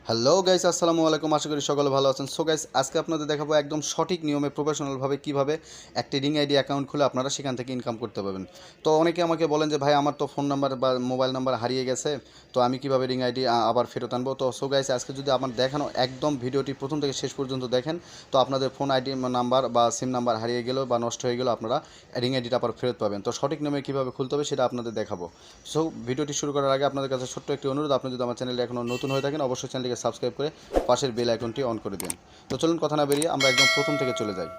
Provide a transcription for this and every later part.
Hello guys, আসসালামু আলাইকুম। আশা করি সকলে ভালো আছেন। সো গাইস, আজকে আপনাদের দেখাবো একদম সঠিক নিয়মে প্রফেশনালভাবে কীভাবে একটি রিং আইডি অ্যাকাউন্ট খুলে আপনারা সেখান থেকে ইনকাম করতে পারবেন। তো অনেকে আমাকে বলেন যে ভাই, আমার তো ফোন নাম্বার বা মোবাইল নাম্বার হারিয়ে গেছে, তো আমি কীভাবে রিং আইডি আবার ফেরত আনবো। তো সো গাইস, আজকে যদি আমার দেখানো একদম ভিডিওটি প্রথম থেকে শেষ পর্যন্ত দেখেন, তো আপনাদের ফোন আইডি নাম্বার বা সিম নাম্বার হারিয়ে গেলেও বা নষ্ট হয়ে গেলেও আপনারা রিং আইডিটা আবার ফেরত পাবেন। তো সঠিক নিয়মে কীভাবে খুলতে হবে সেটা আপনাদের দেখাবো। সো ভিডিওটি শুরু করার আগে আপনাদের কাছে ছোট্ট একটি অনুরোধ, আপনি যদি আমার চ্যানেলে এখনও নতুন হয়ে থাকেন অবশ্যই চ্যানেলটিকে সাবস্ক্রাইব করে পাশের বেল আইকনটি অন করে দিন। তো চলুন কথা না বেরিয়ে আমরা একদম প্রথম থেকে চলে যাই।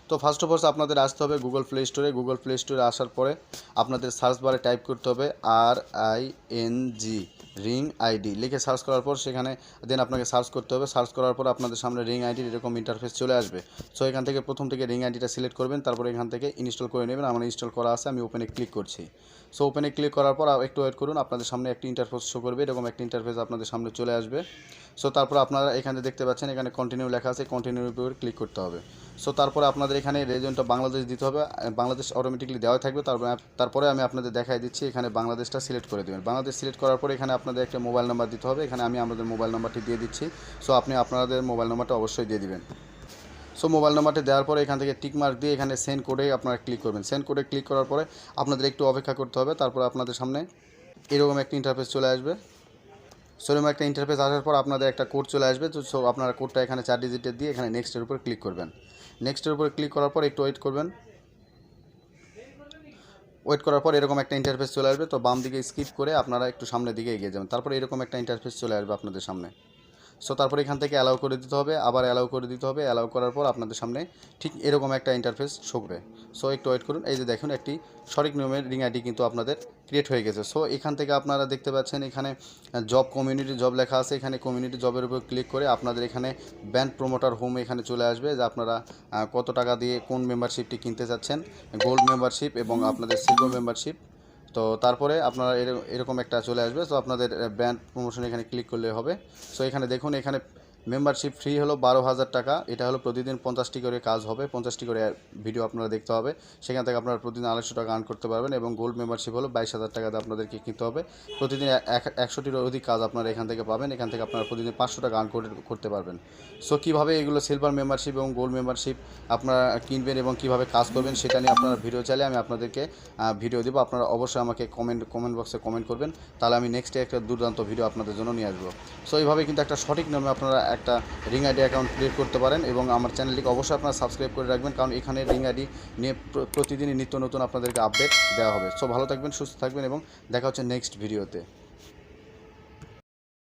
তো ফার্স্ট অফ অল আপনাদের আসতে হবে গুগল প্লে স্টোরে। গুগল প্লে স্টোরে আসার পরে আপনাদের সার্চ বারে টাইপ করতে হবে RING রিং আইডি লিখে সার্চ করার পর সেখানে দেন আপনাকে সার্চ করতে হবে। সার্চ করার পর আপনাদের সামনে রিং আইডির এরকম ইন্টারফেস চলে আসবে। সো এখান থেকে প্রথম থেকে রিং আইডিটা সিলেক্ট করবেন, তারপরে এখান থেকে ইনস্টল করে নেবেন। আমার ইনস্টল করা আছে, আমি ওপেনে ক্লিক করছি। সো ওপেনে ক্লিক করার পর একটু ওয়েট করুন, আপনাদের সামনে একটি ইন্টারফেস শো করবে। এরকম একটি ইন্টারফেস আপনাদের সামনে চলে আসবে। সো তারপর আপনারা এখানে দেখতে পাচ্ছেন এখানে কন্টিনিউ লেখা আছে, কন্টিনিউর উপর ক্লিক করতে হবে। সো তারপরে আপনাদের এখানে রিজনটা বাংলাদেশ দিতে হবে। বাংলাদেশ অটোমেটিকলি দেওয়া থাকবে। তারপরে আমি আপনাদের দেখাই দিচ্ছি, এখানে বাংলাদেশটা সিলেক্ট করে দেবেন। বাংলাদেশ সিলেক্ট করার পরে এখানে আপনাদের একটা মোবাইল নাম্বার দিতে হবে। এখানে আমি আমাদের মোবাইল নাম্বারটি দিয়ে দিচ্ছি। সো আপনি আপনাদের মোবাইল নাম্বারটা অবশ্যই দিয়ে দিবেন। সো মোবাইল নাম্বারটি দেওয়ার পরে এখান থেকে টিক মার্ক দিয়ে এখানে সেন্ড কোডে আপনারা ক্লিক করবেন। সেন্ড কোডে ক্লিক করার পরে আপনাদের একটু অপেক্ষা করতে হবে। তারপর আপনাদের সামনে এরকম একটা ইন্টারফেস চলে আসবে। সেরকম একটা ইন্টারফেস আসার পর আপনাদের একটা কোড চলে আসবে। তো সো আপনারা কোডটা এখানে 4 ডিজিটের দিয়ে এখানে নেক্সটের উপর ক্লিক করবেন। নেক্সটের উপর ক্লিক করার পর একটু ওয়েট করবেন। ওয়েট করার পর এরকম একটা ইন্টারফেস চলে আসবে। তো বাম দিকে স্কিপ করে আপনারা একটু সামনের দিকে এগিয়ে যাবেন। তারপরে এরকম একটা ইন্টারফেস চলে আসবে আপনাদের সামনে। সো তারপর এখান থেকে অ্যালাউ করে দিতে হবে, আবার অ্যালাউ করে দিতে হবে। অ্যালাউ করার পর আপনাদের সামনে ঠিক এরকম একটা ইন্টারফেস শোবে। সো একটু ওয়েট করুন। এই যে দেখুন, একটি সঠিক নিয়মের রিং আইডি কিন্তু আপনাদের ক্রিয়েট হয়ে গেছে। সো এখান থেকে আপনারা দেখতে পাচ্ছেন এখানে জব, কমিউনিটি জব লেখা আছে। এখানে কমিউনিটি জবের উপর ক্লিক করে আপনাদের এখানে ব্র্যান্ড প্রমোটার হোম এখানে চলে আসবে, যে আপনারা কত টাকা দিয়ে কোন মেম্বারশিপটি কিনতে চাচ্ছেন, গোল্ড মেম্বারশিপ এবং আপনাদের সিলভার মেম্বারশিপ। তো তারপরে আপনারা এরকম একটা চলে আসবে। তো আপনাদের ব্র্যান্ড প্রমোশন এখানে ক্লিক করলে হবে। সো এখানে দেখুন, এখানে মেম্বারশিপ ফ্রি হলো 12,000 টাকা। এটা হলো প্রতিদিন 50টি করে কাজ হবে, 50টি করে ভিডিও আপনারা দেখতে হবে। সেখান থেকে আপনারা প্রতিদিন 250 টাকা আর্ন করতে পারবেন। এবং গোল্ড মেম্বারশিপ হলো 22,000 টাকাতে আপনাদেরকে কিনতে হবে। প্রতিদিন 100টির অধিক কাজ আপনারা এখান থেকে পাবেন। এখান থেকে আপনারা প্রতিদিন 500 টাকা আর্ন করতে পারবেন। সো কীভাবে এগুলো সিলভার মেম্বারশিপ এবং গোল্ড মেম্বারশিপ আপনারা কিনবেন এবং কীভাবে কাজ করবেন সেটা নিয়ে আপনারা ভিডিও চাইলে আমি আপনাদেরকে ভিডিও দেবো। আপনারা অবশ্যই আমাকে কমেন্ট বক্সে কমেন্ট করবেন, তাহলে আমি নেক্সটে একটা দুর্দান্ত ভিডিও আপনাদের জন্য নিয়ে আসবো। সো এইভাবে কিন্তু একটা সঠিক নিয়মে আপনারা একটা রিং আইডি অ্যাকাউন্ট ক্রিয়েট করতে পারেন। এবং আমার চ্যানেলটিকে অবশ্যই আপনারা সাবস্ক্রাইব করে রাখবেন, কারণ এখানে রিং আইডি নিয়ে প্রতিদিনই নিত্য নতুন আপনাদেরকে আপডেট দেওয়া হবে। সো ভালো থাকবেন, সুস্থ থাকবেন এবং দেখা হচ্ছে নেক্সট ভিডিওতে।